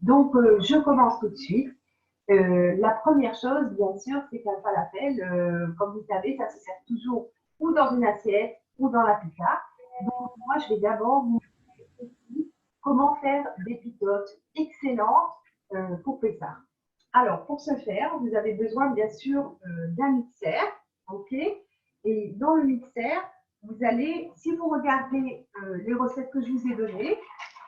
Donc, je commence tout de suite. La première chose, bien sûr, c'est qu'un falafel, comme vous savez, ça se sert toujours ou dans une assiette ou dans la pita. Donc, moi, je vais d'abord vous montrer comment faire des pitotes excellentes pour Pessah. Alors, pour ce faire, vous avez besoin, bien sûr, d'un mixeur, ok? Et dans le mixeur, vous allez, si vous regardez les recettes que je vous ai données,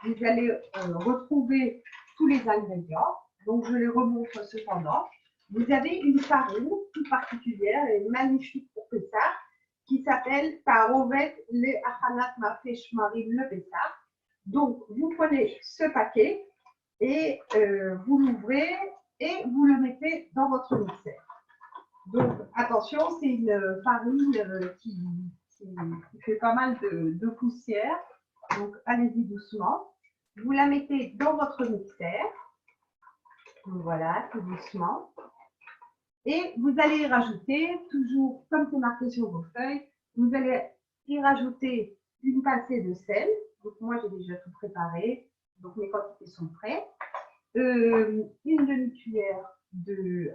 vous allez retrouver tous les ingrédients. Donc, je les remontre cependant. Vous avez une farine toute particulière et magnifique pour Pessah qui s'appelle Tarovet le Achanat Mafesh Marim le Pessah. Donc, vous prenez ce paquet et vous l'ouvrez et vous le mettez dans votre mixeur. Donc, attention, c'est une farine qui fait pas mal de poussière. Donc, allez-y doucement. Vous la mettez dans votre mixeur. Voilà, tout doucement. Et vous allez y rajouter, toujours comme c'est marqué sur vos feuilles, vous allez y rajouter une pincée de sel. Donc, moi, j'ai déjà tout préparé. Donc, mes quantités sont prêtes. Une demi-cuillère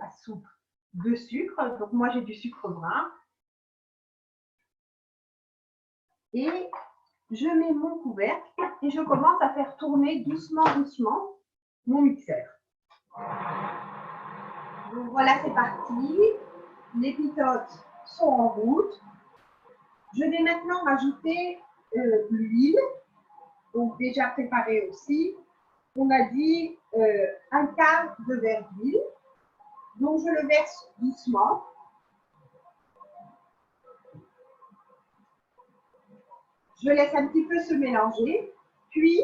à soupe de sucre. Donc, moi, j'ai du sucre brun. Et je mets mon couvercle et je commence à faire tourner doucement, doucement mon mixeur. Donc, voilà, c'est parti. Les pitotes sont en route. Je vais maintenant rajouter l'huile, donc déjà préparée aussi. On a dit un quart de verre d'huile. Donc, je le verse doucement. Je laisse un petit peu se mélanger. Puis,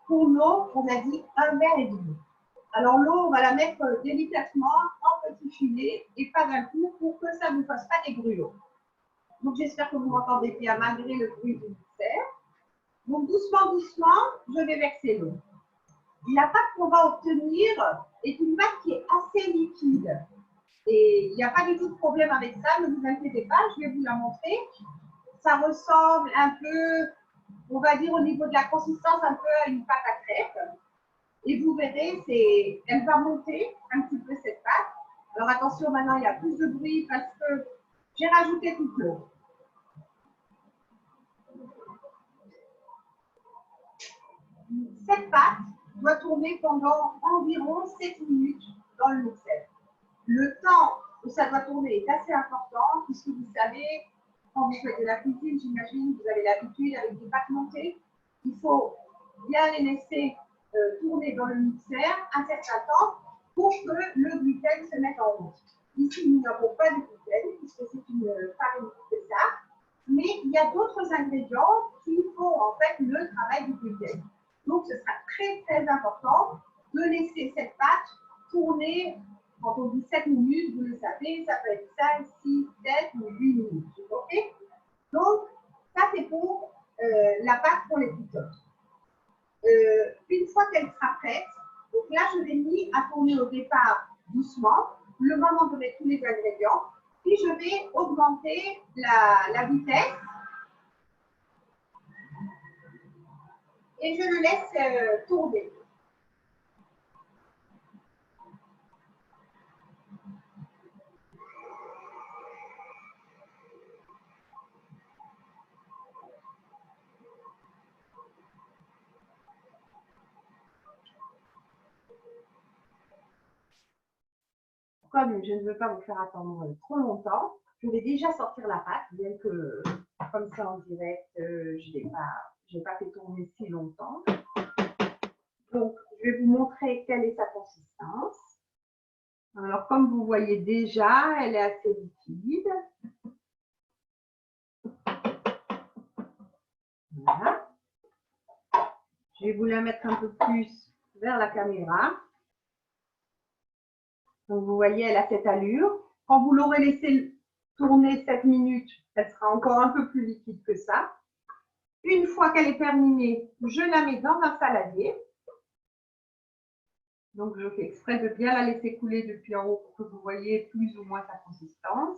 pour l'eau, on a dit un verre et demi. Alors, l'eau, on va la mettre délicatement en petits filets et pas d'un coup pour que ça ne fasse pas des grumeaux. Donc, j'espère que vous m'entendez bien malgré le bruit du mixeur. Donc, doucement, doucement, je vais verser l'eau. La pâte qu'on va obtenir est une pâte qui est assez liquide. Et il n'y a pas du tout de problème avec ça, ne vous inquiétez pas, je vais vous la montrer. Ça ressemble un peu, on va dire au niveau de la consistance, un peu à une pâte à crêpes. Et vous verrez, elle va monter un petit peu cette pâte. Alors attention, maintenant il y a plus de bruit parce que j'ai rajouté toute l'eau. Cette pâte doit tourner pendant environ 7 minutes dans le mixeur. Le temps où ça doit tourner est assez important puisque vous savez, quand vous faites de la cuisine, j'imagine, vous avez l'habitude avec des pâtes montées. Il faut bien les laisser tourner dans le mixeur un certain temps pour que le gluten se mette en route. Ici, nous n'avons pas de gluten puisque c'est une farine de ça, mais il y a d'autres ingrédients qui font en fait le travail du gluten. Donc, ce sera très très important de laisser cette pâte tourner. Quand on dit 7 minutes, vous le savez, ça peut être 5, 6, 7 ou 8 minutes. OK? Donc, ça, c'est pour la pâte pour les pitotes. Une fois qu'elle sera prête, donc là, je l'ai mis à tourner au départ doucement, le moment de mettre tous les ingrédients, puis je vais augmenter la vitesse et je le laisse tourner. Comme je ne veux pas vous faire attendre trop longtemps, je vais déjà sortir la pâte, bien que comme ça en direct, je n'ai pas fait tourner si longtemps. Donc, je vais vous montrer quelle est sa consistance. Alors, comme vous voyez déjà, elle est assez liquide. Voilà. Je vais vous la mettre un peu plus vers la caméra. Donc, vous voyez, elle a cette allure. Quand vous l'aurez laissé tourner 7 minutes, elle sera encore un peu plus liquide que ça. Une fois qu'elle est terminée, je la mets dans un saladier. Donc, je fais exprès de bien la laisser couler depuis en haut pour que vous voyez plus ou moins sa consistance.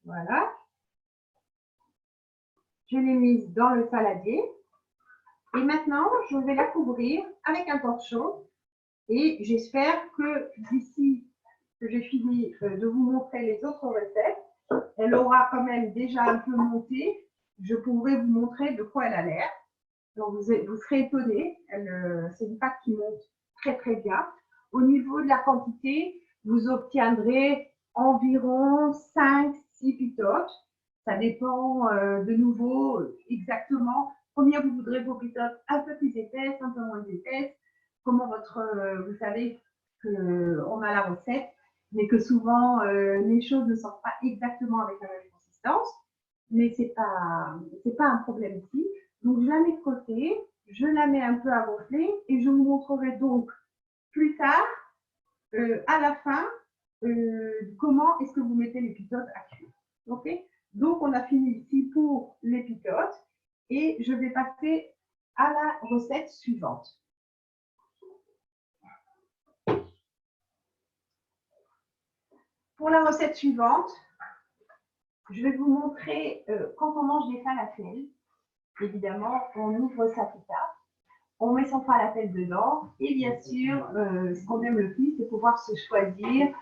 Voilà. Je l'ai mise dans le saladier. Et maintenant, je vais la couvrir avec un torchon. Et j'espère que d'ici que j'ai fini de vous montrer les autres recettes, elle aura quand même déjà un peu monté. Je pourrai vous montrer de quoi elle a l'air. Donc, vous serez étonnés. C'est une pâte qui monte très, très bien. Au niveau de la quantité, vous obtiendrez environ 5-6 pitotes. Ça dépend de nouveau exactement combien vous voudrez vos pitotes, un peu plus épaisses, un peu moins épaisses. Comment vous savez qu'on a la recette, mais que souvent les choses ne sortent pas exactement avec la même consistance. Mais c'est pas un problème ici. Donc, je la mets de côté, je la mets un peu à gonfler et je vous montrerai donc plus tard, à la fin, comment est-ce que vous mettez les pitotes à cuire. Ok? Donc, on a fini ici pour les pitotes et je vais passer à la recette suivante. Pour la recette suivante, je vais vous montrer quand on mange des falafels. Évidemment, on ouvre sa pita, on met son falafel dedans et bien sûr, ce qu'on aime le plus, c'est pouvoir se choisir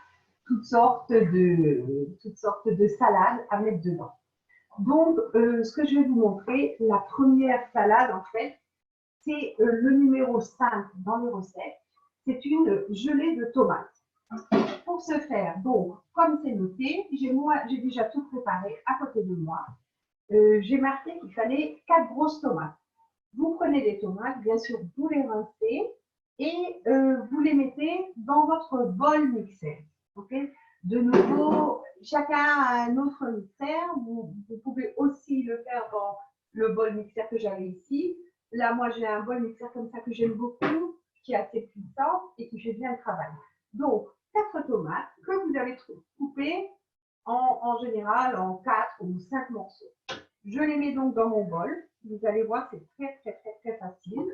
toutes sortes de salades à mettre dedans. Donc, ce que je vais vous montrer, la première salade, en fait, c'est le numéro 5 dans les recettes. C'est une gelée de tomates. Pour ce faire, donc, comme c'est noté, j'ai déjà tout préparé à côté de moi. J'ai marqué qu'il fallait 4 grosses tomates. Vous prenez des tomates, bien sûr, vous les rincez et vous les mettez dans votre bol mixeur. Okay? De nouveau, chacun a un autre mixeur. Vous pouvez aussi le faire dans le bol mixeur que j'avais ici. Là, moi, j'ai un bol mixeur comme ça que j'aime beaucoup, qui est assez puissant et qui fait bien le travail. Donc, 4 tomates que vous avez coupées en général en 4 ou 5 morceaux. Je les mets donc dans mon bol. Vous allez voir, c'est très, très, très, très facile.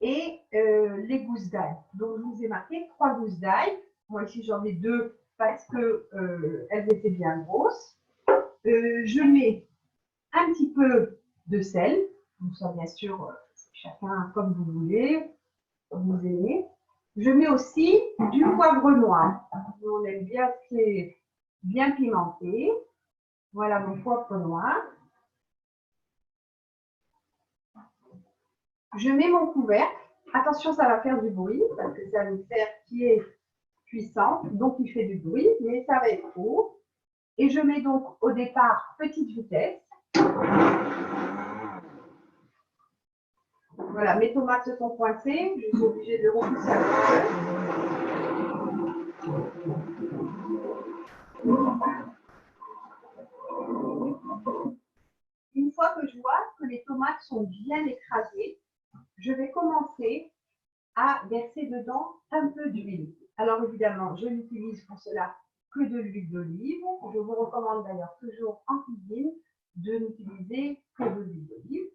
Et les gousses d'ail. Donc, je vous ai marqué 3 gousses d'ail. Moi, ici, j'en ai 2 parce qu'elles étaient bien grosses. Je mets un petit peu de sel. Donc, ça, bien sûr, chacun comme vous voulez, comme vous aimez. Je mets aussi du poivre noir. On aime bien ce qui est bien pimenté. Voilà mon poivre noir. Je mets mon couvercle. Attention, ça va faire du bruit parce que c'est un mixeur qui est puissant, donc il fait du bruit, mais ça va être court. Et je mets donc au départ petite vitesse. Voilà, mes tomates se sont coincées, je suis obligée de repousser un peu. Une fois que je vois que les tomates sont bien écrasées, je vais commencer à verser dedans un peu d'huile. Alors évidemment, je n'utilise pour cela que de l'huile d'olive. Je vous recommande d'ailleurs toujours en cuisine de n'utiliser que de l'huile d'olive.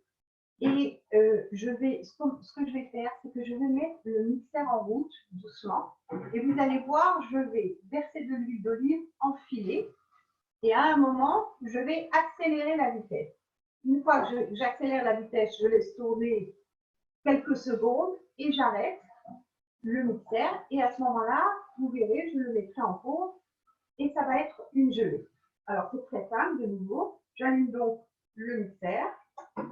Et ce que je vais faire, c'est que je vais mettre le mixeur en route doucement. Et vous allez voir, je vais verser de l'huile d'olive en filet. Et à un moment, je vais accélérer la vitesse. Une fois que j'accélère la vitesse, je laisse tourner quelques secondes et j'arrête le mixeur. Et à ce moment-là, vous verrez, je le mettrai en pause et ça va être une gelée. Alors, c'est très simple, de nouveau. J'allume donc le mixeur. Vous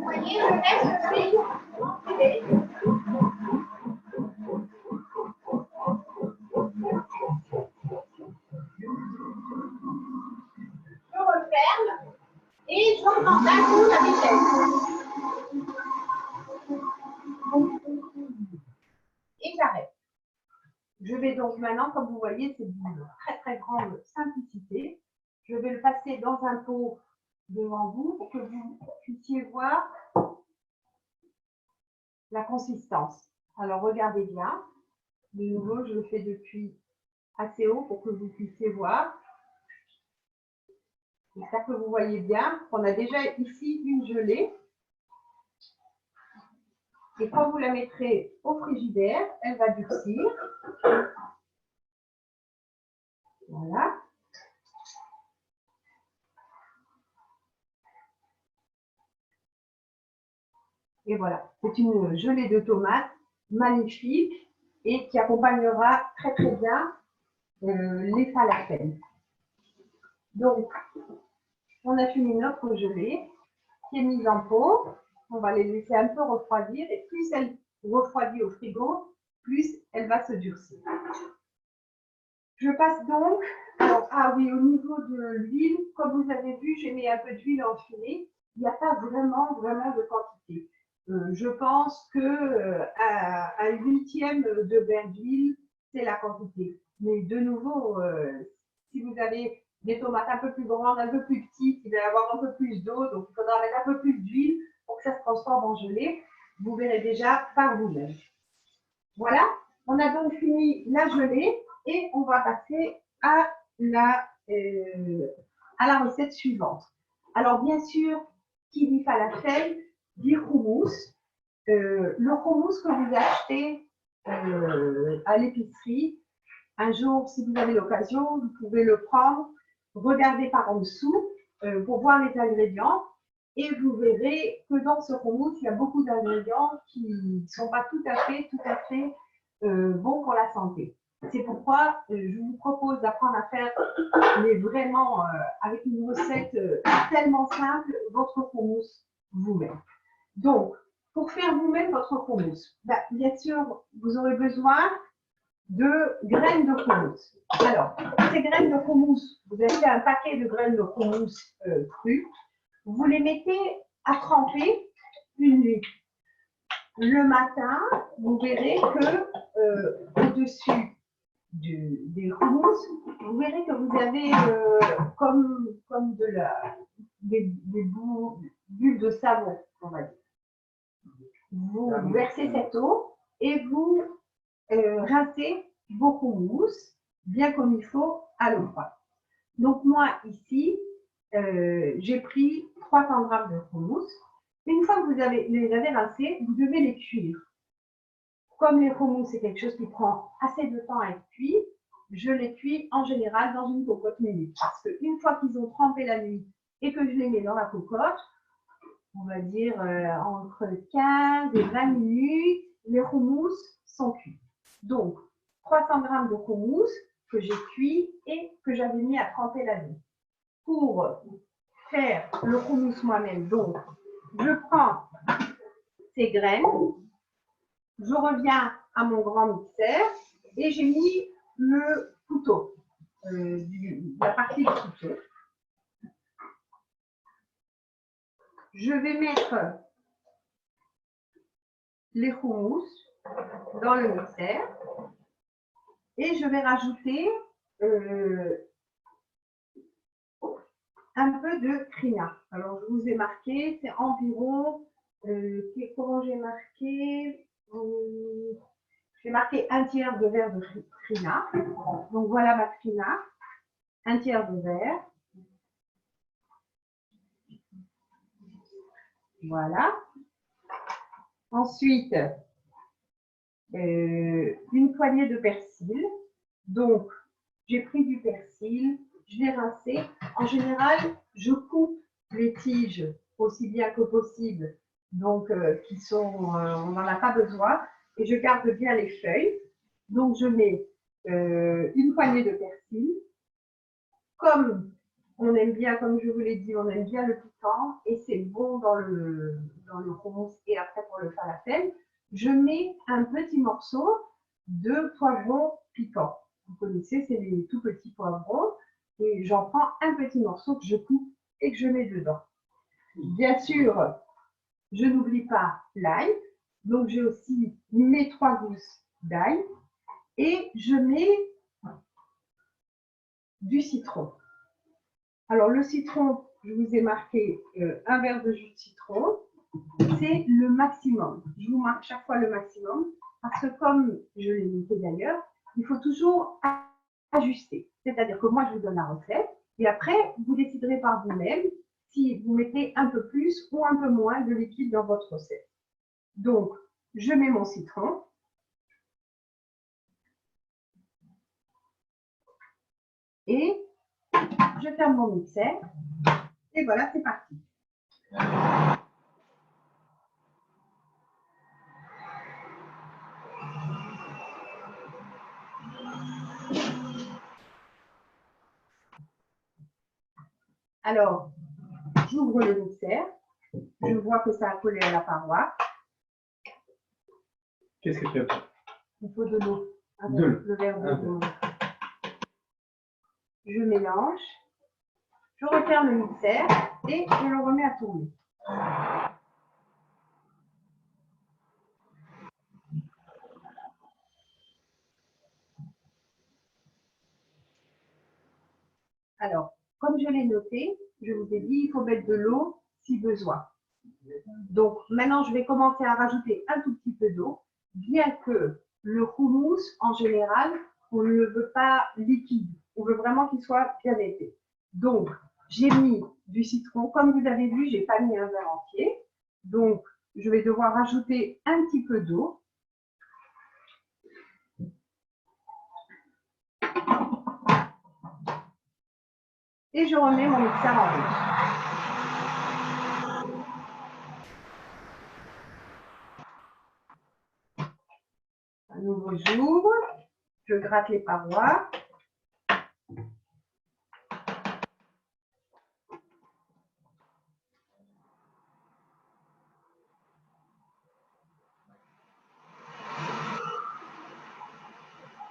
voyez, je laisse l'huile enfiler. Je referme et j'augmente d'un coup la vitesse. Et j'arrête. Je vais donc maintenant, comme vous voyez, c'est d'une très très grande simplicité. Je vais le passer dans un pot devant vous pour que vous puissiez voir la consistance. Alors regardez bien. De nouveau, je le fais depuis assez haut pour que vous puissiez voir. J'espère que vous voyez bien. On a déjà ici une gelée. Et quand vous la mettrez au frigidaire, elle va durcir. Voilà. Et voilà, c'est une gelée de tomates magnifique et qui accompagnera très très bien les falafels. Donc, on a fini notre gelée qui est mise en pot. On va les laisser un peu refroidir et plus elle refroidit au frigo, plus elle va se durcir. Je passe donc, alors, ah oui, au niveau de l'huile, comme vous avez vu, j'ai mis un peu d'huile en filet. Il n'y a pas vraiment de quantité. Je pense que un huitième de verre d'huile, c'est la quantité. Mais de nouveau, si vous avez des tomates un peu plus grandes, un peu plus petites, il va y avoir un peu plus d'eau, donc il faudra mettre un peu plus d'huile pour que ça se transforme en gelée. Vous verrez déjà par vous-même. Voilà, on a donc fini la gelée et on va passer à la recette suivante. Alors bien sûr, qui dit falafel dit houmous. Le houmous que vous achetez à l'épicerie, un jour, si vous avez l'occasion, vous pouvez le prendre, regarder par en dessous pour voir les ingrédients et vous verrez que dans ce houmous, il y a beaucoup d'ingrédients qui ne sont pas tout à fait bons pour la santé. C'est pourquoi je vous propose d'apprendre à faire, mais vraiment avec une recette tellement simple, votre houmous vous-même. Donc, pour faire vous-même votre houmous, bien sûr, vous aurez besoin de graines de houmous. Alors, ces graines de houmous, vous achetez un paquet de graines de houmous crues, vous les mettez à tremper une nuit. Le matin, vous verrez que au-dessus des houmous, vous verrez que vous avez comme des bulles de savon, on va dire. Vous versez cette eau et vous rincez vos houmous bien comme il faut à l'eau froide. Donc moi ici, j'ai pris 300 g de houmous. Une fois que vous les avez rincés, vous devez les cuire. Comme les houmous, c'est quelque chose qui prend assez de temps à être cuit, je les cuis en général dans une cocotte minute. Parce qu'une fois qu'ils ont trempé la nuit et que je les mets dans la cocotte, on va dire entre 15 et 20 minutes, les houmous sont cuits. Donc, 300 g de houmous que j'ai cuit et que j'avais mis à tremper la nuit. Pour faire le houmous moi-même, donc, je prends ces graines, je reviens à mon grand mixeur et j'ai mis le couteau, la partie du couteau. Je vais mettre les houmous dans le mixeur et je vais rajouter un peu de crina. Alors, je vous ai marqué, c'est environ, comment j'ai marqué j'ai marqué un tiers de verre de crina. Donc, voilà ma crina, un tiers de verre. Voilà. Ensuite, une poignée de persil. Donc, j'ai pris du persil, je l'ai rincé. En général, je coupe les tiges aussi bien que possible, donc on n'en a pas besoin, et je garde bien les feuilles. Donc, je mets une poignée de persil. Comme on aime bien, comme je vous l'ai dit, on aime bien le piquant, et c'est bon dans le houmous et après pour le falafel, je mets un petit morceau de poivron piquant. Vous connaissez, c'est les tout petits poivrons. Et j'en prends un petit morceau que je coupe et que je mets dedans. Bien sûr, je n'oublie pas l'ail. Donc, j'ai aussi mes 3 gousses d'ail. Et je mets du citron. Alors, le citron, je vous ai marqué un verre de jus de citron. C'est le maximum. Je vous marque chaque fois le maximum. Parce que comme je l'ai noté d'ailleurs, il faut toujours ajuster. C'est-à-dire que moi, je vous donne la recette et après, vous déciderez par vous-même si vous mettez un peu plus ou un peu moins de liquide dans votre recette. Donc, je mets mon citron. Et je ferme mon mixeur. Et voilà, c'est parti. Alors, j'ouvre le mixeur. Je vois que ça a collé à la paroi. Qu'est-ce que tu as fait? Il faut de l'eau. Le verre d'eau. Je mélange. Je referme le mixeur et je le remets à tourner. Alors, comme je l'ai noté, je vous ai dit, il faut mettre de l'eau si besoin. Donc, maintenant, je vais commencer à rajouter un tout petit peu d'eau, bien que le houmous, en général, on ne le veut pas liquide. On veut vraiment qu'il soit bien épais. Donc, j'ai mis du citron. Comme vous avez vu, je n'ai pas mis un verre entier. Donc, je vais devoir rajouter un petit peu d'eau. Et je remets mon mixeur en route. À nouveau, j'ouvre. Je gratte les parois.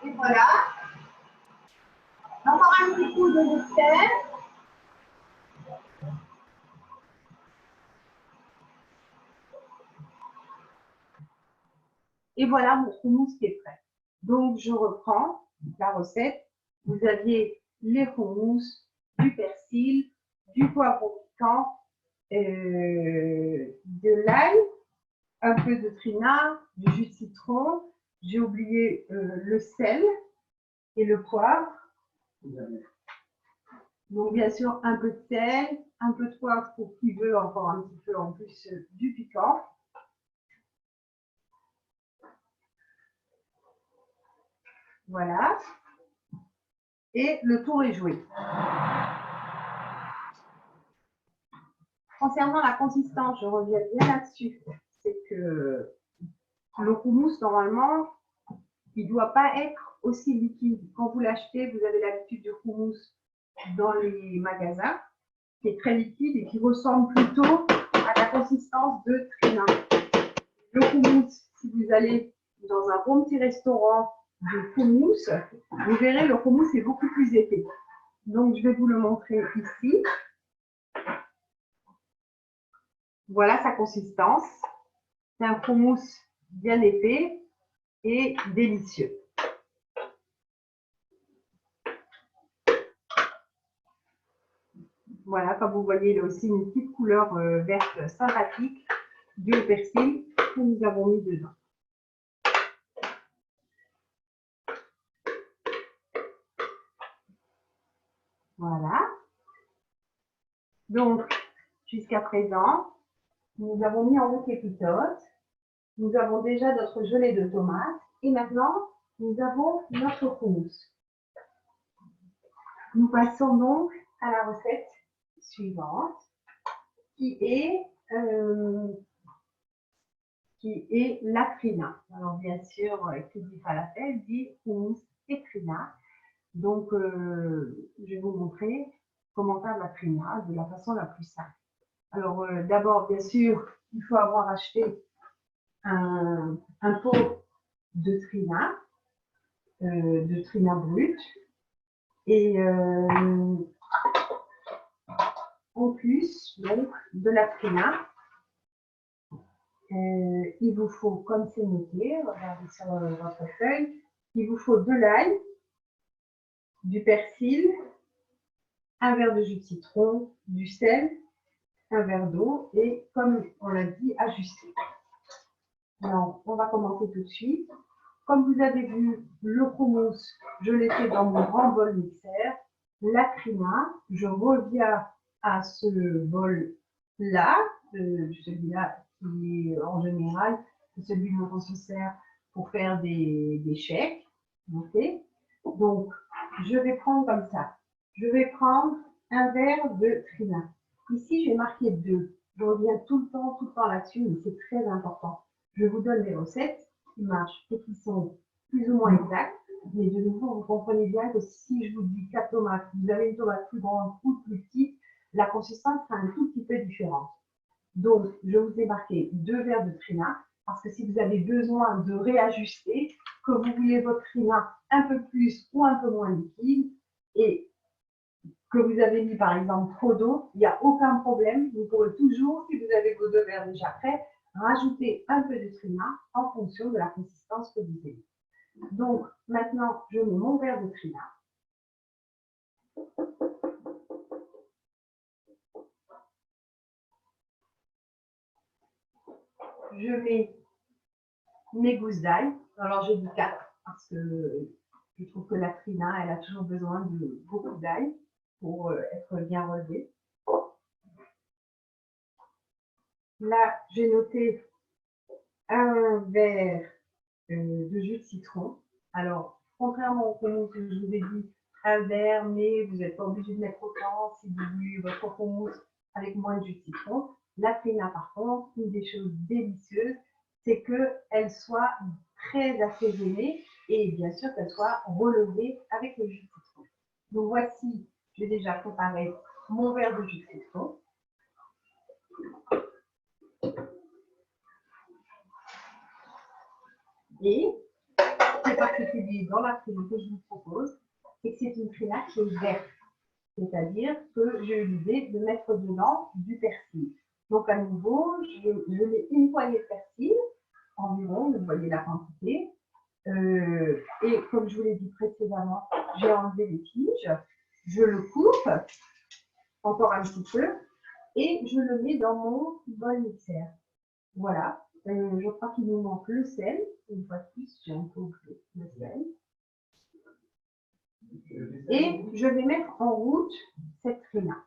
Et voilà. Encore un petit coup de mixeur. Et voilà mon houmous qui est prêt. Donc, je reprends la recette. Vous aviez les houmous, du persil, du poivron piquant, de l'ail, un peu de trina, du jus de citron. J'ai oublié le sel et le poivre. Donc, bien sûr, un peu de sel, un peu de poivre pour qui veut encore un petit peu en plus du piquant. Voilà. Et le tour est joué. Concernant la consistance, je reviens bien là-dessus. C'est que le houmous, normalement, il ne doit pas être aussi liquide. Quand vous l'achetez, vous avez l'habitude du houmous dans les magasins, qui est très liquide et qui ressemble plutôt à la consistance de trina. Le houmous, si vous allez dans un bon petit restaurant de houmous, vous verrez, le houmous est beaucoup plus épais. Donc, je vais vous le montrer ici. Voilà sa consistance. C'est un houmous bien épais et délicieux. Voilà, comme vous voyez, il a aussi une petite couleur verte sympathique due au persil que nous avons mis dedans. Voilà. Donc, jusqu'à présent, nous avons mis en route les pitotes. Nous avons déjà notre gelée de tomates. Et maintenant, nous avons notre houmous. Nous passons donc à la recette suivante, qui est la trina. Alors, bien sûr, qui dit falafel dit houmous et trina. Donc, je vais vous montrer comment faire la trina de la façon la plus simple. Alors, d'abord, bien sûr, il faut avoir acheté un pot de trina brut. Et en plus, donc, de la trina, il vous faut, comme c'est noté, regardez sur votre feuille, il vous faut de l'ail, du persil, un verre de jus de citron, du sel, un verre d'eau et, comme on l'a dit, ajuster. Alors, on va commencer tout de suite. Comme vous avez vu, le houmous, je l'ai fait dans mon grand bol mixeur. La trina, je reviens à ce bol-là, celui-là qui, en général, c'est celui dont on se sert pour faire des chèques. Okay. Donc, je vais prendre comme ça. Je vais prendre un verre de Trina. Ici, j'ai marqué 2. Je reviens tout le temps là-dessus, mais c'est très important. Je vous donne des recettes qui marchent et qui sont plus ou moins exactes. Mais de nouveau, vous comprenez bien que si je vous dis 4 tomates, vous avez une tomate plus grande ou plus petite, la consistance sera un tout petit peu différente. Donc, je vous ai marqué 2 verres de Trina, parce que si vous avez besoin de réajuster, que vous voulez votre Trina un peu plus ou un peu moins liquide, et que vous avez mis par exemple trop d'eau, il n'y a aucun problème. Vous pourrez toujours, si vous avez vos 2 verres déjà prêts, rajouter un peu de Trina en fonction de la consistance que vous avez. Donc, maintenant, je mets mon verre de Trina. Je mets mes gousses d'ail. Alors, j'ai dit 4 parce que je trouve que la Trina, elle a toujours besoin de beaucoup d'ail pour être bien relevée. Là, j'ai noté un verre de jus de citron. Alors, contrairement au hummus que je vous ai dit, un verre, mais vous n'êtes pas obligé de mettre autant si vous voulez votre hummus avec moins de jus de citron. La Trina, par contre, une des choses délicieuses, c'est qu'elle soit très assaisonnée et bien sûr qu'elle soit relevée avec le jus de citron. Donc voici, j'ai déjà préparé mon verre de jus de citron. Et ce qui est particulier dans la Trina que je vous propose, c'est que c'est une Trina qui est verte. C'est-à-dire que j'ai eu l'idée de mettre dedans du persil. Donc à nouveau, je mets une poignée de persil, environ, vous voyez la quantité. Et comme je vous l'ai dit précédemment, j'ai enlevé les tiges, je le coupe encore un petit peu et je le mets dans mon bol mixeur. Voilà, je crois qu'il nous manque le sel. Une fois de plus, j'ai un peu oublié le sel. Et je vais mettre en route cette Trina.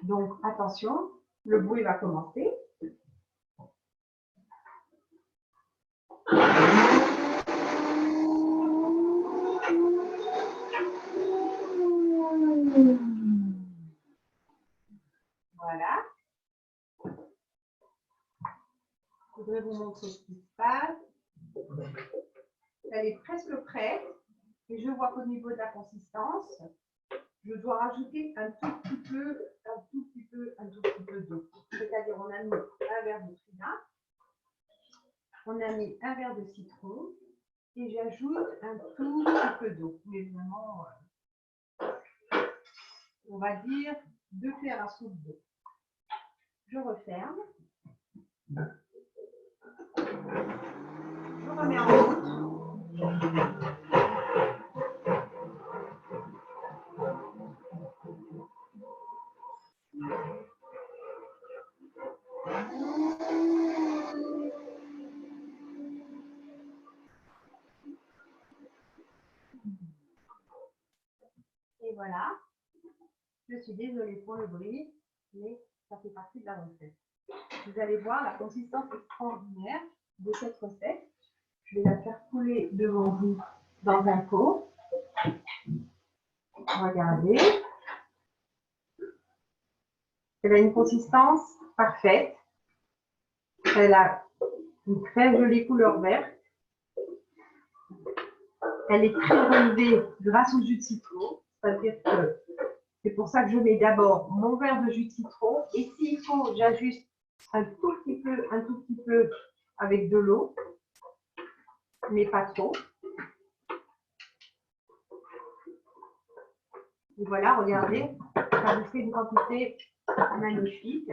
Donc attention, le bruit va commencer. Voilà. Je voudrais vous montrer ce qui se passe. Elle est presque prête. Et je vois qu'au niveau de la consistance, je dois rajouter un tout petit peu d'eau. C'est-à-dire, on a mis un verre de Trina, on a mis un verre de citron, et j'ajoute un tout petit peu d'eau. Mais vraiment, on va dire 2 cuillères à soupe d'eau. Je referme. Je remets en route. Et voilà. Je suis désolée pour le bruit, mais ça fait partie de la recette. Vous allez voir la consistance extraordinaire de cette recette. Je vais la faire couler devant vous dans un pot. Regardez. Elle a une consistance parfaite. Elle a une très jolie couleur verte. Elle est très relevée grâce au jus de citron. C'est-à-dire que c'est pour ça que je mets d'abord mon verre de jus de citron. Et s'il faut, j'ajuste un tout petit peu avec de l'eau, mais pas trop. Et voilà, regardez, ça vous fait une quantité magnifique.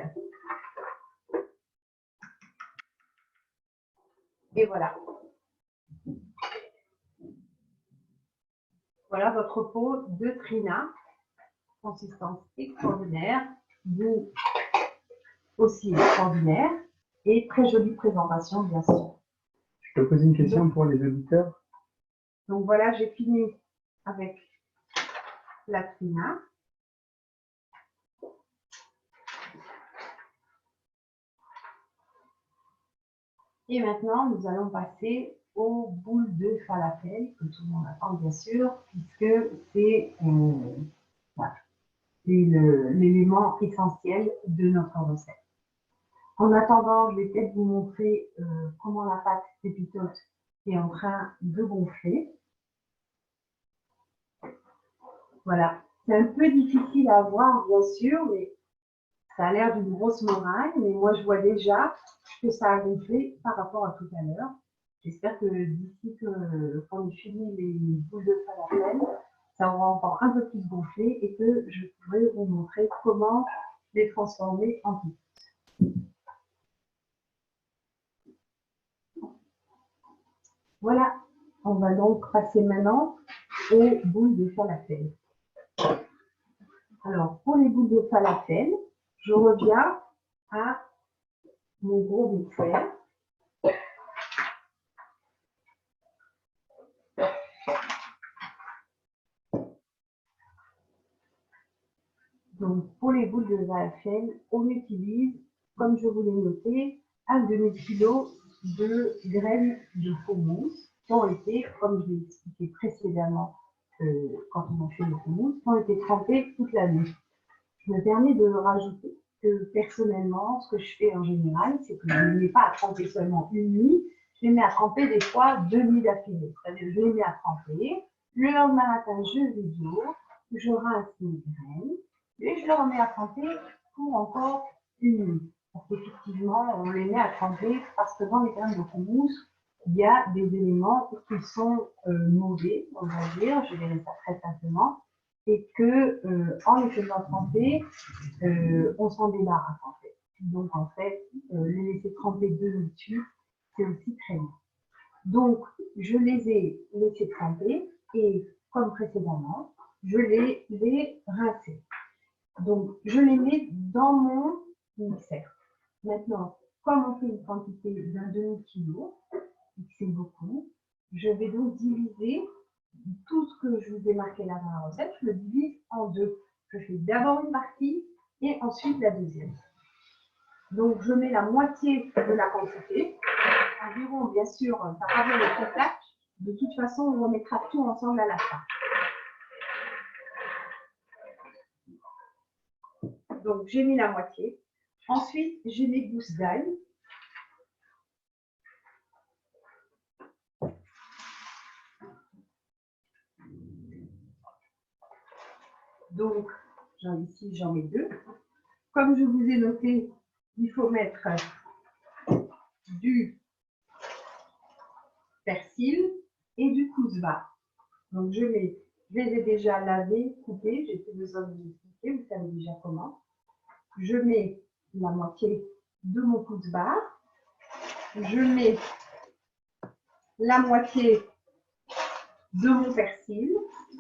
Et voilà. Voilà votre pot de Trina. Consistance extraordinaire, goût aussi extraordinaire et très jolie présentation, bien sûr. Je peux poser une question pour les auditeurs? Donc voilà, j'ai fini avec la Trina. Et maintenant, nous allons passer aux boules de falafel, que tout le monde attend bien sûr, puisque c'est voilà, l'élément essentiel de notre recette. En attendant, je vais peut-être vous montrer comment la pâte pépitote est en train de gonfler. Voilà, c'est un peu difficile à voir bien sûr, mais ça a l'air d'une grosse meringue, mais moi je vois déjà que ça a gonflé par rapport à tout à l'heure. J'espère que d'ici qu'on ait fini les boules de falafel, ça aura encore un peu plus gonflé et que je pourrai vous montrer comment les transformer en pizza. Voilà, on va donc passer maintenant aux boules de falafel. Alors, pour les boules de falafel, je reviens à mon gros mixeur. Donc, pour les boules de falafel, on utilise, comme je vous l'ai noté, un demi-kilo de graines de houmous qui ont été, comme je l'ai expliqué précédemment quand on a fait le houmous, qui ont été trempées toute la nuit. Je me permets de rajouter que personnellement, ce que je fais en général, c'est que je ne les mets pas à tremper seulement une nuit, je les mets à tremper des fois 2 nuits d'affilée. C'est-à-dire je les mets à tremper, le lendemain matin, je les ouvre, je rince mes graines, et je le remets à tremper pour encore une nuit. Parce qu'effectivement, on les met à tremper parce que dans les graines de houmous, il y a des éléments qui sont mauvais, on va dire, je dirais ça très simplement, et que en les faisant tremper, on s'en débarrasse en fait. Donc en fait, les laisser tremper de dessus, c'est aussi très bon. Donc je les ai laissés tremper et comme précédemment, je les rincés. Donc je les mets dans mon mixeur. Maintenant, comme on fait une quantité d'un demi-kilo, c'est beaucoup, je vais donc diviser tout ce que je vous ai marqué là dans la recette, je le divise en deux. Je fais d'abord une partie et ensuite la deuxième. Donc, je mets la moitié de la quantité. Environ, bien sûr, ça revient au total. De toute façon, on remettra tout ensemble à la fin. Donc, j'ai mis la moitié. Ensuite, j'ai mes gousses d'ail. Donc, ici, j'en mets deux. Comme je vous ai noté, il faut mettre du persil et du couscous. Donc, je les ai déjà lavés, coupés. J'ai plus besoin de vous expliquer, vous savez déjà comment. Je mets la moitié de mon couscous. Je mets la moitié de mon persil,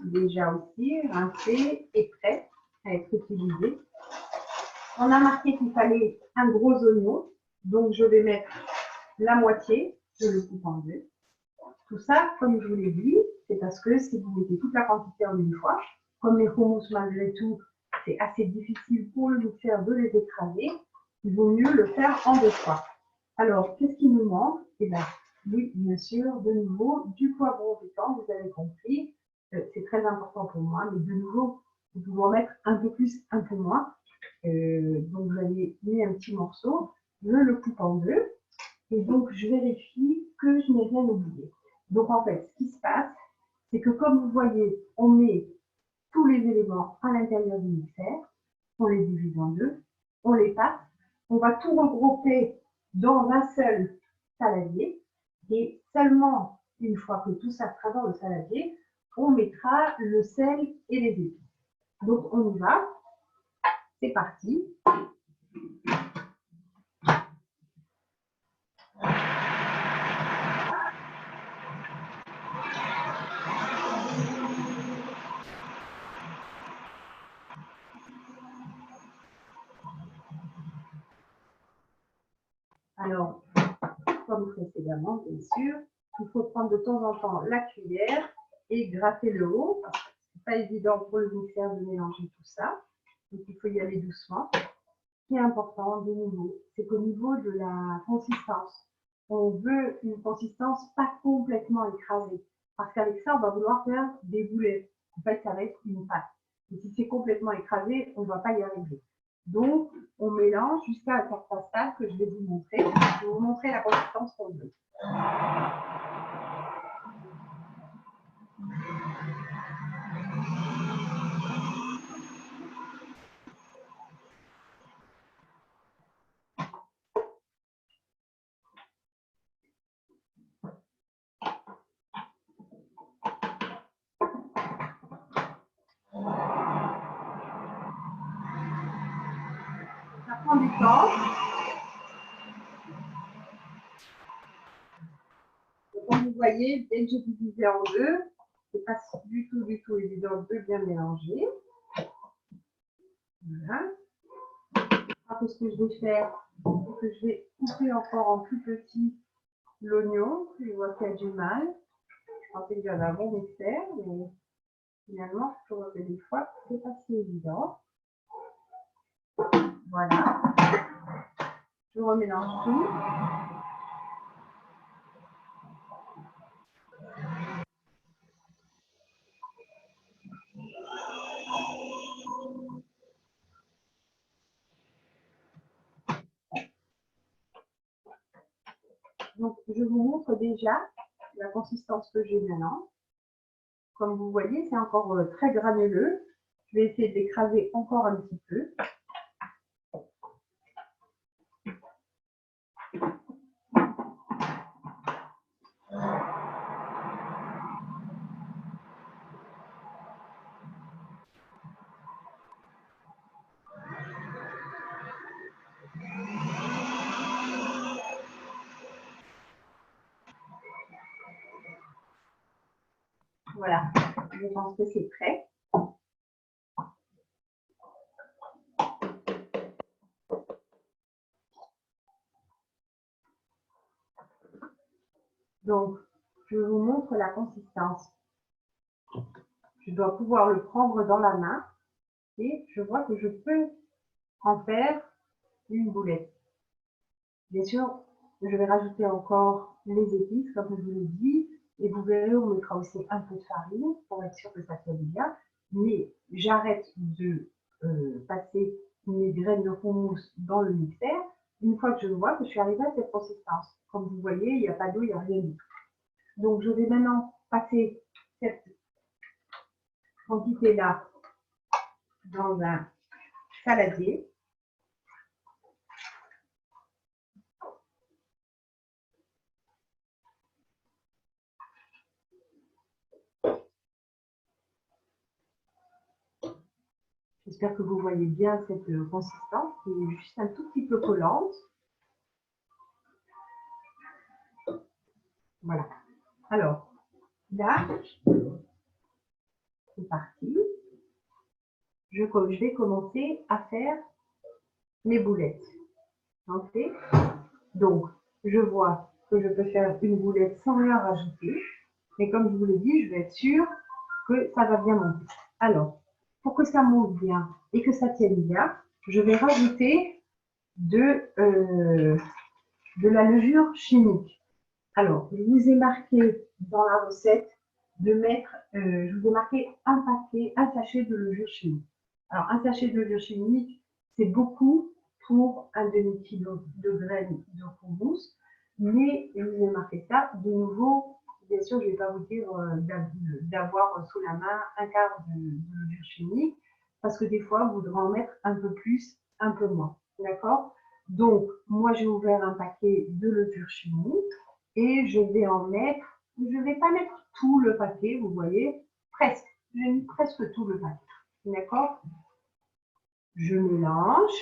déjà aussi rincé et prêt à être utilisé. On a marqué qu'il fallait un gros oignon, donc je vais mettre la moitié, je le coupe en deux. Tout ça, comme je vous l'ai dit, c'est parce que si vous mettez toute la quantité en une fois, comme les houmous malgré tout, c'est assez difficile pour le mixeur de les écraser, il vaut mieux le faire en deux fois. Alors, qu'est-ce qui nous manque? Eh bien, oui, bien sûr, de nouveau, du poivron piquant, vous avez compris, c'est très important pour moi, mais de nouveau, vous pouvez en mettre un peu plus, un peu moins. Donc, j'avais mis un petit morceau, je le coupe en deux, et donc je vérifie que je n'ai rien oublié. Donc, en fait, ce qui se passe, c'est que comme vous voyez, on met tous les éléments à l'intérieur du mixeur, on les divise en deux, on les passe, on va tout regrouper dans un seul saladier et seulement une fois que tout ça sera dans le saladier, on mettra le sel et les épices. Donc on y va, c'est parti. Alors, comme précédemment, bien sûr, il faut prendre de temps en temps la cuillère et gratter le haut. C'est pas évident pour le mixeur de mélanger tout ça. Donc, il faut y aller doucement. Ce qui est important, de nouveau, c'est qu'au niveau de la consistance on veut une consistance pas complètement écrasée. Parce qu'avec ça, on va vouloir faire des boulettes. En fait, ça va être une pâte. Et si c'est complètement écrasé, on ne va pas y arriver. Donc, on mélange jusqu'à un certain stade que je vais vous montrer. Je vais vous montrer la consistance qu'on veut. Ça prend du temps. Comme vous voyez, dès que j'ai divisé en deux, c'est pas du tout évident de bien mélanger. Voilà. Après, ce que je vais faire, c'est que je vais couper encore en plus petit l'oignon. Je vois qu'il y a du mal. Je pensais que j'avais un bon mixeur, mais finalement, je trouve que des fois, c'est pas si évident. Voilà. Je remélange tout. Donc, je vous montre déjà la consistance que j'ai maintenant. Comme vous voyez, c'est encore très granuleux. Je vais essayer d'écraser encore un petit peu. Voilà, je pense que c'est prêt. Donc, je vous montre la consistance. Je dois pouvoir le prendre dans la main et je vois que je peux en faire une boulette. Bien sûr, je vais rajouter encore les épices, comme je vous l'ai dit, et vous verrez, on mettra aussi un peu de farine pour être sûr que ça tienne bien. Mais j'arrête de passer mes graines de houmous dans le mixeur une fois que je vois que je suis arrivée à cette consistance. Comme vous voyez, il n'y a pas d'eau, il n'y a rien du tout. Donc, je vais maintenant passer cette quantité-là dans un saladier. J'espère que vous voyez bien cette consistance qui est juste un tout petit peu collante. Voilà. Alors, là, c'est parti. Je vais commencer à faire mes boulettes. Ok. Donc, je vois que je peux faire une boulette sans rien rajouter. Mais comme je vous l'ai dit, je vais être sûre que ça va bien monter. Alors, pour que ça monte bien et que ça tienne bien, je vais rajouter de la levure chimique. Alors, je vous ai marqué dans la recette de mettre, je vous ai marqué un sachet de levure chimique. Alors, un sachet de levure chimique, c'est beaucoup pour un demi-kilo de graines de houmous, mais je vous ai marqué ça. De nouveau, bien sûr, je ne vais pas vous dire d'avoir sous la main un quart de levure chimique, parce que des fois, vous devrez en mettre un peu plus, un peu moins. D'accord? Donc, moi, j'ai ouvert un paquet de levure chimique et je vais en mettre, je ne vais pas mettre tout le paquet, vous voyez, presque, j'ai mis presque tout le paquet. D'accord? Je mélange.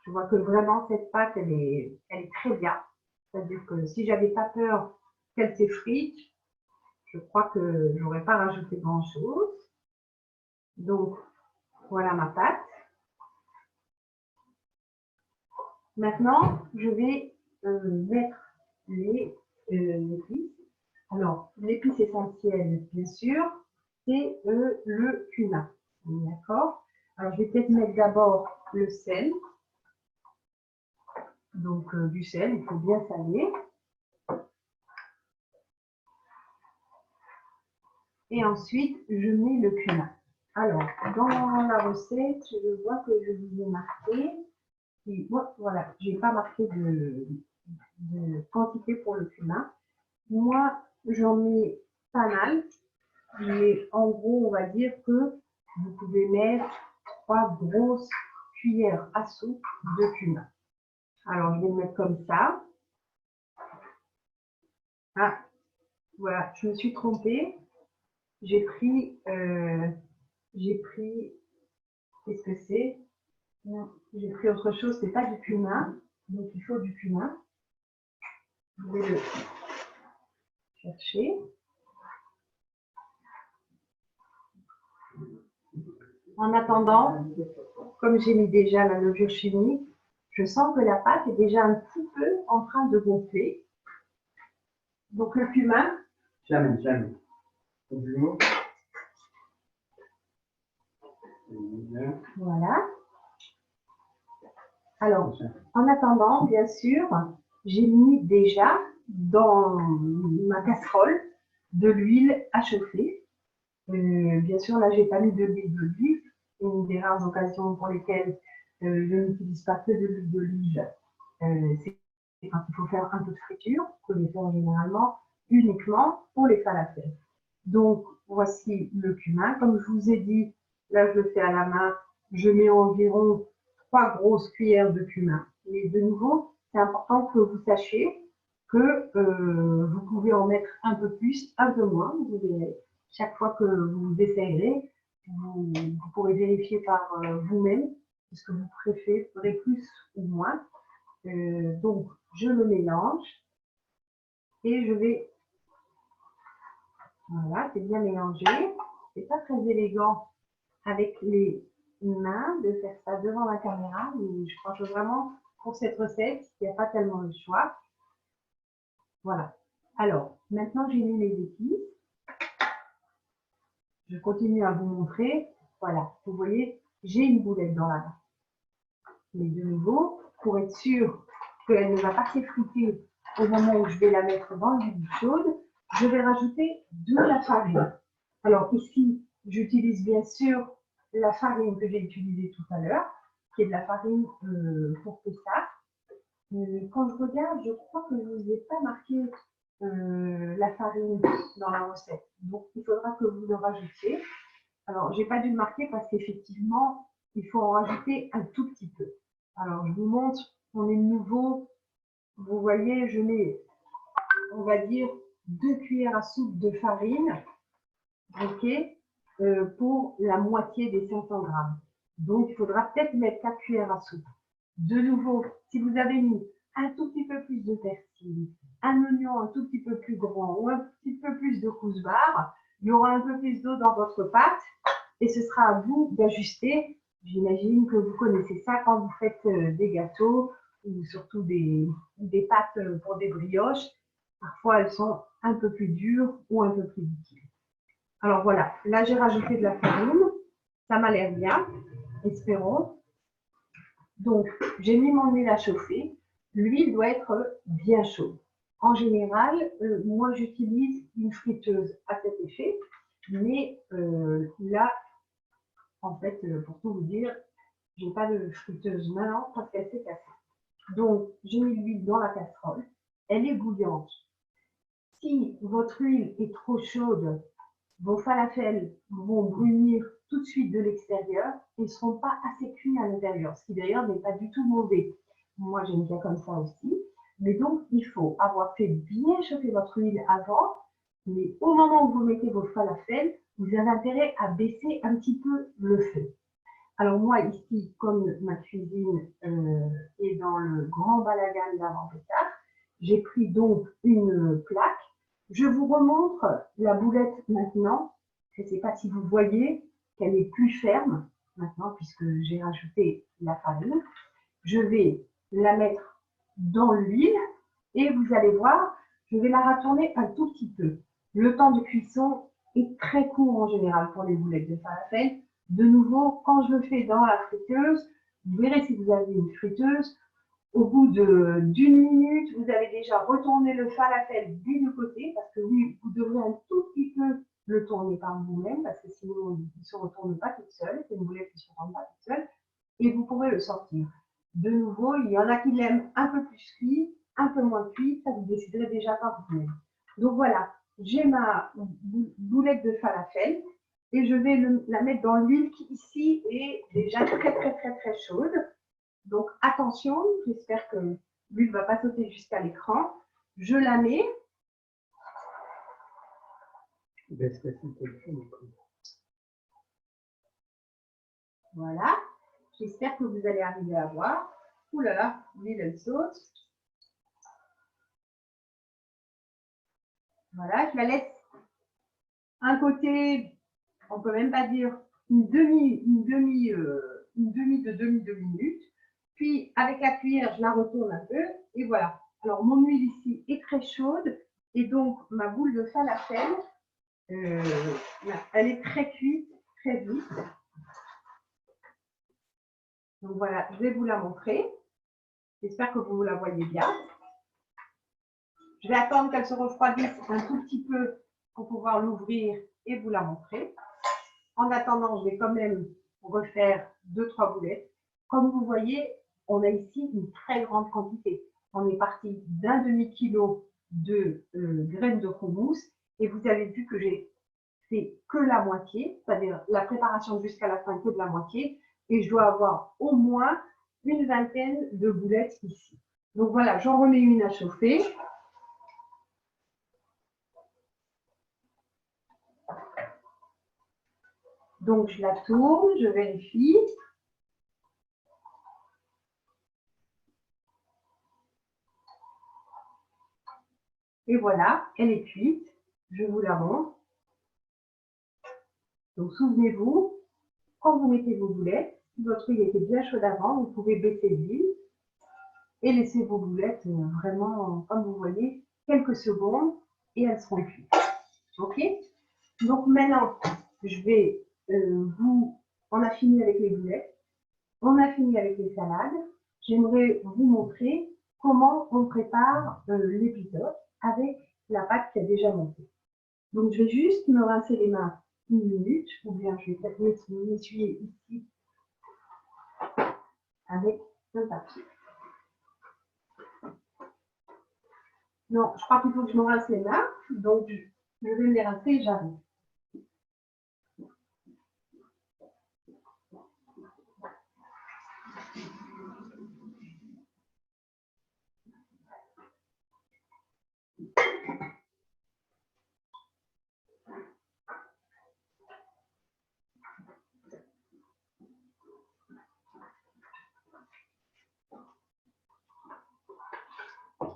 Je vois que vraiment cette pâte, elle est très bien. C'est-à-dire que si j'avais pas peur qu'elle s'effrite, je crois que j'aurais pas rajouté grand-chose. Donc, voilà ma pâte. Maintenant, je vais mettre les épices. Alors, l'épice essentielle, bien sûr, c'est le cumin. D'accord? Alors, je vais peut-être mettre d'abord le sel. Donc du sel, il faut bien saler. Et ensuite, je mets le cumin. Alors, dans la recette, je vois que je vous ai marqué. Et, voilà, je n'ai pas marqué de quantité pour le cumin. Moi, j'en mets pas mal. Mais en gros, on va dire que vous pouvez mettre 3 grosses cuillères à soupe de cumin. Alors, je vais le mettre comme ça. Ah, voilà, je me suis trompée. J'ai pris, qu'est-ce que c'est? Non, j'ai pris autre chose, c'est pas du cumin, donc il faut du cumin. Je vais le chercher. En attendant, comme j'ai mis déjà la levure chimique, je sens que la pâte est déjà un petit peu en train de gonfler. Donc le cumin. Jamais. Voilà. Alors, en attendant, bien sûr, j'ai mis déjà dans ma casserole de l'huile à chauffer. Bien sûr, là, j'ai pas mis de l'huile d'olive. Une des rares occasions pour lesquelles je n'utilise pas que de l'huile d'olive, c'est quand il faut faire un peu de friture, que je fais généralement uniquement pour les falafels. Donc, voici le cumin. Comme je vous ai dit, là, je le fais à la main. Je mets environ 3 grosses cuillères de cumin. Mais de nouveau, c'est important que vous sachiez que vous pouvez en mettre un peu plus, un peu moins. Vous verrez. Chaque fois que vous essayerez, vous pourrez vérifier par vous-même ce que vous préférez plus ou moins. Donc, je le mélange et je vais, voilà, c'est bien mélangé. C'est pas très élégant avec les mains de faire ça devant la caméra, mais je crois que vraiment, pour cette recette, il n'y a pas tellement le choix. Voilà. Alors, maintenant, j'ai mis les épices. Je continue à vous montrer. Voilà, vous voyez, j'ai une boulette dans la main. Mais de nouveau, pour être sûr qu'elle ne va pas s'effriter au moment où je vais la mettre dans l'huile chaude, je vais rajouter de la farine. Alors ici, j'utilise bien sûr la farine que j'ai utilisée tout à l'heure, qui est de la farine pour ça. Quand je regarde, je crois que je ne vous ai pas marqué la farine dans la recette. Donc il faudra que vous le rajoutiez. Alors, j'ai pas dû le marquer parce qu'effectivement, il faut en rajouter un tout petit peu. Alors, je vous montre, on est nouveau. Vous voyez, je mets, on va dire, 2 cuillères à soupe de farine, ok, pour la moitié des 500 grammes. Donc, il faudra peut-être mettre 4 cuillères à soupe. De nouveau, si vous avez mis un tout petit peu plus de persil, un oignon un tout petit peu plus grand ou un petit peu plus de couscous-barre, il y aura un peu plus d'eau dans votre pâte et ce sera à vous d'ajuster. J'imagine que vous connaissez ça quand vous faites des gâteaux ou surtout des pâtes pour des brioches. Parfois, elles sont un peu plus dures ou un peu plus liquides. Alors voilà, là j'ai rajouté de la farine. Ça m'a l'air bien, espérons. Donc, j'ai mis mon huile à chauffer. L'huile doit être bien chaude. En général, moi j'utilise une friteuse à cet effet, mais là, en fait, pour tout vous dire, je n'ai pas de friteuse maintenant parce qu'elle s'est cassée. Donc, j'ai mis l'huile dans la casserole. Elle est bouillante. Si votre huile est trop chaude, vos falafels vont brunir tout de suite de l'extérieur et ne seront pas assez cuits à l'intérieur, ce qui d'ailleurs n'est pas du tout mauvais. Moi, j'aime bien comme ça aussi. Mais donc, il faut avoir fait bien chauffer votre huile avant, mais au moment où vous mettez vos falafels, vous avez intérêt à baisser un petit peu le feu. Alors moi, ici, comme ma cuisine est dans le grand balagan d'avant-pétard, j'ai pris donc une plaque. Je vous remontre la boulette maintenant. Je ne sais pas si vous voyez qu'elle est plus ferme maintenant puisque j'ai rajouté la farine. Je vais la mettre dans l'huile et vous allez voir, je vais la retourner un tout petit peu. Le temps de cuisson est très court en général pour les boulettes de falafel. De nouveau, quand je le fais dans la friteuse, vous verrez si vous avez une friteuse, Au bout d'une minute, vous avez déjà retourné le falafel des deux côtés, parce que oui, vous devrez un tout petit peu le tourner par vous-même, parce que sinon, il ne se retourne pas toute seule. C'est une boulette qui ne se retourne pas toute seule. Et vous pourrez le sortir. De nouveau, il y en a qui l'aiment un peu plus cuit, un peu moins cuit, ça vous déciderez déjà par vous-même. Donc voilà, j'ai ma boulette de falafel et je vais la mettre dans l'huile qui ici est déjà très chaude. Donc attention, j'espère que l'huile ne va pas sauter jusqu'à l'écran. Je la mets. Voilà, j'espère que vous allez arriver à voir. Ouh là là, l'huile elle saute. Voilà, je la laisse un côté, on ne peut même pas dire une demi de minute. Puis avec la cuillère, je la retourne un peu et voilà. Alors mon huile ici est très chaude et donc ma boule de falafel, elle est très cuite, très vite. Donc voilà, je vais vous la montrer. J'espère que vous la voyez bien. Je vais attendre qu'elle se refroidisse un tout petit peu pour pouvoir l'ouvrir et vous la montrer. En attendant, je vais quand même refaire 2-3 boulettes. Comme vous voyez, on a ici une très grande quantité. On est parti d'un demi-kilo de graines de houmous et vous avez vu que j'ai fait que la moitié, c'est-à-dire la préparation jusqu'à la fin que de la moitié, et je dois avoir au moins une vingtaine de boulettes ici. Donc voilà, j'en remets une à chauffer. Donc je la tourne, je vérifie. Et voilà, elle est cuite. Je vous la montre. Donc souvenez-vous, quand vous mettez vos boulettes, si votre huile était bien chaude avant, vous pouvez baisser l'huile et laisser vos boulettes vraiment, comme vous voyez, quelques secondes et elles seront cuites. Ok? Donc maintenant, je vais on a fini avec les boulettes, on a fini avec les salades. J'aimerais vous montrer comment on prépare l'épisode avec la pâte qui a déjà monté. Donc je vais juste me rincer les mains une minute, ou bien je vais peut-être m'essuyer ici avec un papier. Non, je crois qu'il faut que je me rince les mains, donc je vais me les rincer et j'arrive.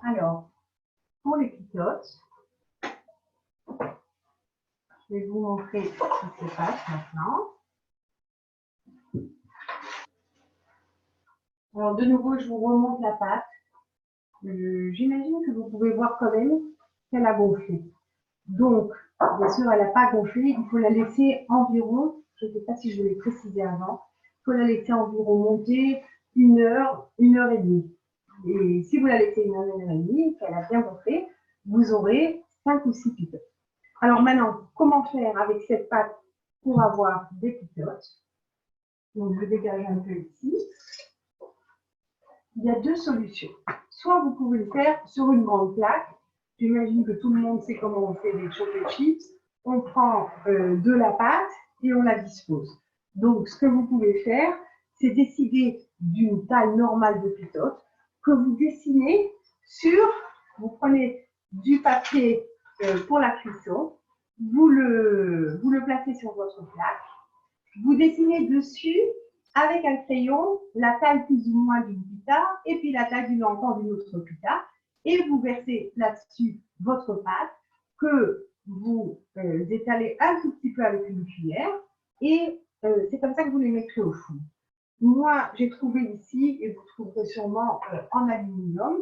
Alors, pour les pitotes, je vais vous montrer ce qui se passe maintenant. Alors, de nouveau, je vous remonte la pâte. J'imagine que vous pouvez voir quand même qu'elle a gonflé. Donc, bien sûr, elle n'a pas gonflé. Il faut la laisser environ, je ne sais pas si je l'ai précisé avant, il faut la laisser environ monter 1 heure, 1 heure et demie. Et si vous la laissez 1 heure, 1 heure et demie, qu'elle a bien gonflé, vous aurez 5 ou 6 pitotes. Alors maintenant, comment faire avec cette pâte pour avoir des pitotes? Donc, je dégage un peu ici. Il y a deux solutions. Soit vous pouvez le faire sur une grande plaque. J'imagine que tout le monde sait comment on fait des chocolate chips. On prend de la pâte et on la dispose. Donc, ce que vous pouvez faire, c'est décider d'une taille normale de pitote que vous dessinez sur, vous prenez du papier pour la cuisson, vous le placez sur votre plaque, vous dessinez dessus avec un crayon la taille plus ou moins d'une pita et puis la taille encore d'une autre pita et vous versez là-dessus votre pâte que vous étalez un tout petit peu avec une cuillère et c'est comme ça que vous les mettrez au four. Moi, j'ai trouvé ici, et vous trouverez sûrement en aluminium.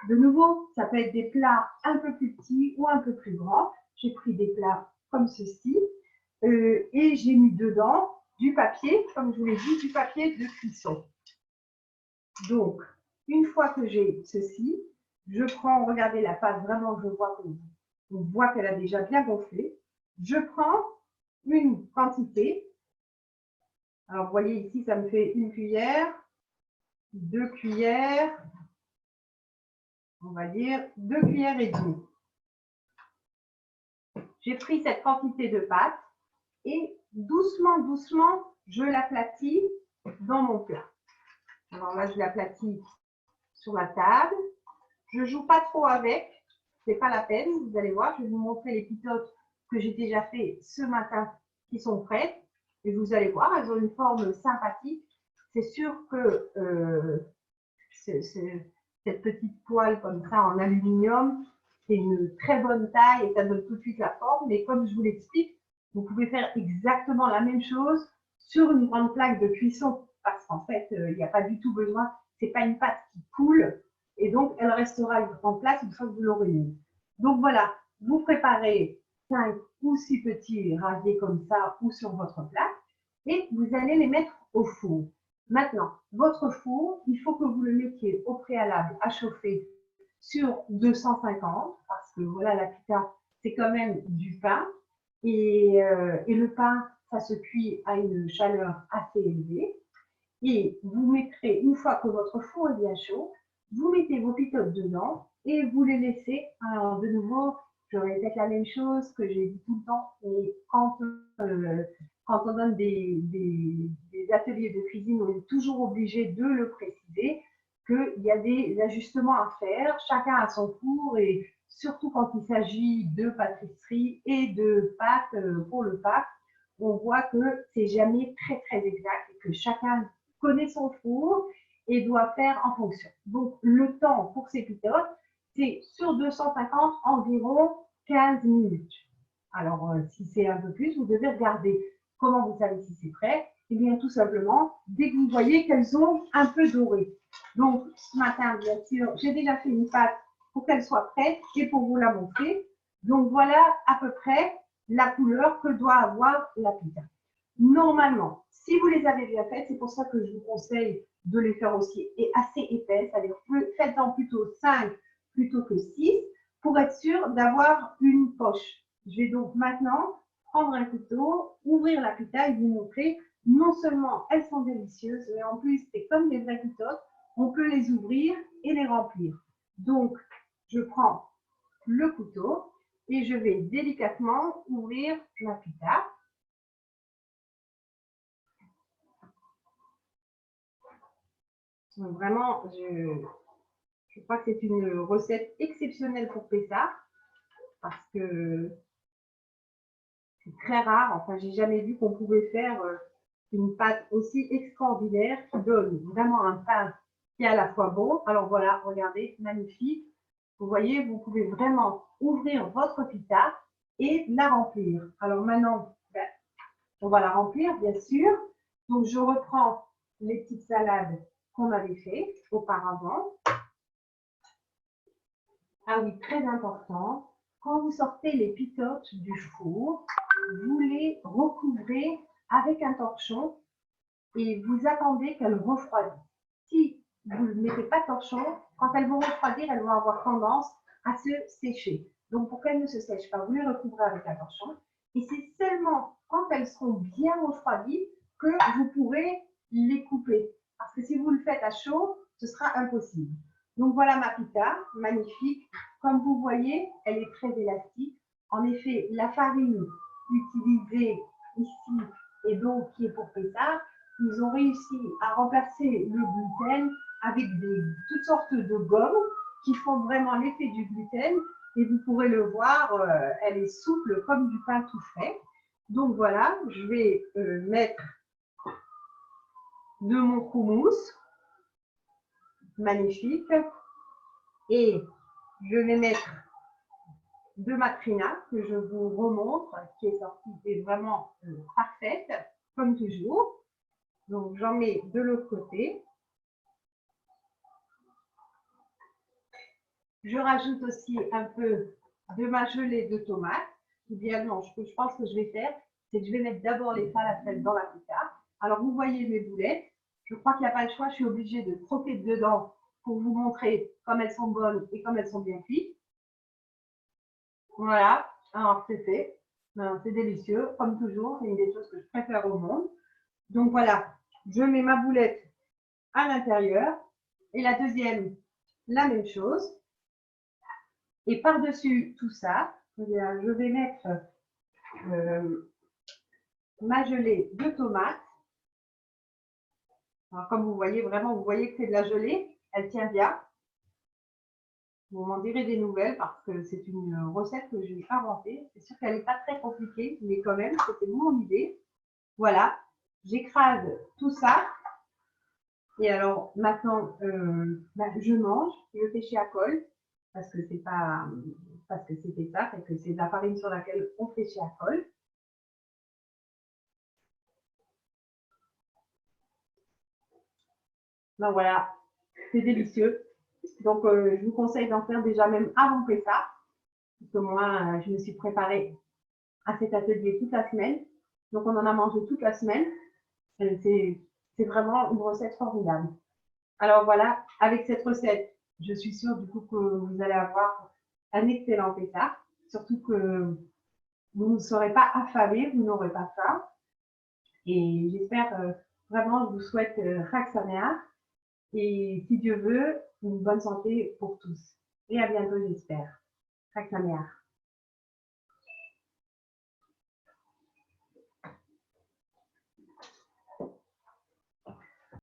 De nouveau, ça peut être des plats un peu plus petits ou un peu plus grands. J'ai pris des plats comme ceci et j'ai mis dedans du papier, comme je vous l'ai dit, du papier de cuisson. Donc, une fois que j'ai ceci, je prends, regardez la pâte, vraiment, je vois on voit qu'elle a déjà bien gonflé. Je prends une quantité. Alors, vous voyez ici, ça me fait 1 cuillère, 2 cuillères, on va dire 2 cuillères et demie. J'ai pris cette quantité de pâte et doucement, doucement, je l'aplatis dans mon plat. Alors là, je l'aplatis sur la table. Je ne joue pas trop avec, c'est pas la peine, vous allez voir. Je vais vous montrer les pitotes que j'ai déjà fait ce matin qui sont prêtes. Et vous allez voir, elles ont une forme sympathique. C'est sûr que cette petite poêle comme ça en aluminium, c'est une très bonne taille et ça donne tout de suite la forme. Mais comme je vous l'explique, vous pouvez faire exactement la même chose sur une grande plaque de cuisson parce qu'en fait, il n'y a pas du tout besoin, c'est pas une pâte qui coule et donc elle restera en place une fois que vous l'aurez mis. Donc voilà, vous préparez 5 ou 6 petits rasés comme ça ou sur votre plaque et vous allez les mettre au four. Maintenant, votre four, il faut que vous le mettiez au préalable à chauffer sur 250 parce que voilà, la pita, c'est quand même du pain et le pain, ça se cuit à une chaleur assez élevée. Et vous mettrez, une fois que votre four est bien chaud, vous mettez vos pitotes dedans et vous les laissez. Alors, de nouveau, je répète la même chose que j'ai dit tout le temps, mais quand on donne des ateliers de cuisine, on est toujours obligé de le préciser qu'il y a des ajustements à faire. Chacun a son four et surtout quand il s'agit de pâtisserie et de pâtes pour le pain, on voit que c'est jamais très très exact et que chacun connaît son four et doit faire en fonction. Donc, le temps pour ces pitotes, c'est sur 250 environ 15 minutes. Alors, si c'est un peu plus, vous devez regarder. Comment vous savez si c'est prêt? Eh bien, tout simplement, dès que vous voyez qu'elles ont un peu doré. Donc, ce matin, bien sûr, j'ai déjà fait une pâte pour qu'elle soit prête et pour vous la montrer. Donc, voilà à peu près la couleur que doit avoir la pita. Normalement, si vous les avez bien faites, c'est pour ça que je vous conseille de les faire aussi et assez épaisses, c'est-à-dire faites-en plutôt 5 plutôt que 6 pour être sûr d'avoir une poche. Je vais donc maintenant prendre un couteau, ouvrir la pita et vous montrer non seulement elles sont délicieuses, mais en plus c'est comme des vraies pitotes, on peut les ouvrir et les remplir. Donc, je prends le couteau et je vais délicatement ouvrir la pita. Donc vraiment, je crois que c'est une recette exceptionnelle pour Pessah parce que c'est très rare. Enfin, j'ai jamais vu qu'on pouvait faire une pâte aussi extraordinaire qui donne vraiment un pain qui est à la fois bon. Alors voilà, regardez, magnifique. Vous voyez, vous pouvez vraiment ouvrir votre pita et la remplir. Alors maintenant, on va la remplir, bien sûr. Donc, je reprends les petites salades qu'on avait fait auparavant. Ah oui, très important, quand vous sortez les pitotes du four, vous les recouvrez avec un torchon et vous attendez qu'elles refroidissent. Si vous ne mettez pas de torchon, quand elles vont refroidir, elles vont avoir tendance à se sécher. Donc, pour qu'elles ne se sèchent pas, vous les recouvrez avec un torchon. Et c'est seulement quand elles seront bien refroidies que vous pourrez les couper. Parce que si vous le faites à chaud, ce sera impossible. Donc, voilà ma pita, magnifique. Comme vous voyez, elle est très élastique. En effet, la farine utilisée ici et donc qui est pour Pessah, ils ont réussi à remplacer le gluten avec toutes sortes de gommes qui font vraiment l'effet du gluten. Et vous pourrez le voir, elle est souple comme du pain tout frais. Donc voilà, je vais mettre de mon houmous, magnifique, et je vais mettre de ma trina que je vous remontre, qui est sortie, qui est vraiment parfaite, comme toujours. Donc j'en mets de l'autre côté. Je rajoute aussi un peu de ma gelée de tomate. Ou bien non, ce que je pense que je vais faire, c'est que je vais mettre d'abord les falafels dans la pita. Alors vous voyez mes boulettes. Je crois qu'il n'y a pas le choix, je suis obligée de croquer dedans pour vous montrer comme elles sont bonnes et comme elles sont bien cuites. Voilà, alors c'est fait. C'est délicieux, comme toujours, c'est une des choses que je préfère au monde. Donc voilà, je mets ma boulette à l'intérieur et la deuxième, la même chose. Et par-dessus tout ça, je vais mettre ma gelée de tomates. Alors, comme vous voyez, vraiment, vous voyez que c'est de la gelée, elle tient bien. Vous m'en direz des nouvelles parce que c'est une recette que j'ai inventée. C'est sûr qu'elle n'est pas très compliquée, mais quand même, c'était mon idée. Voilà, j'écrase tout ça. Et alors, maintenant, je mange le péché à colle parce que c'est pas parce que c'était ça, c'est que c'est de la farine sur laquelle on fait chez à colle. Donc voilà, c'est délicieux. Donc je vous conseille d'en faire déjà même avant Pessah, parce que moi je me suis préparée à cet atelier toute la semaine. Donc on en a mangé toute la semaine. C'est vraiment une recette formidable. Alors voilà, avec cette recette, je suis sûre du coup que vous allez avoir un excellent Pessah. Surtout que vous ne serez pas affamés, vous n'aurez pas faim. Et j'espère vraiment, je vous souhaite Chag Sameach. Et si Dieu veut, une bonne santé pour tous. Et à bientôt, j'espère. Chag Sameach.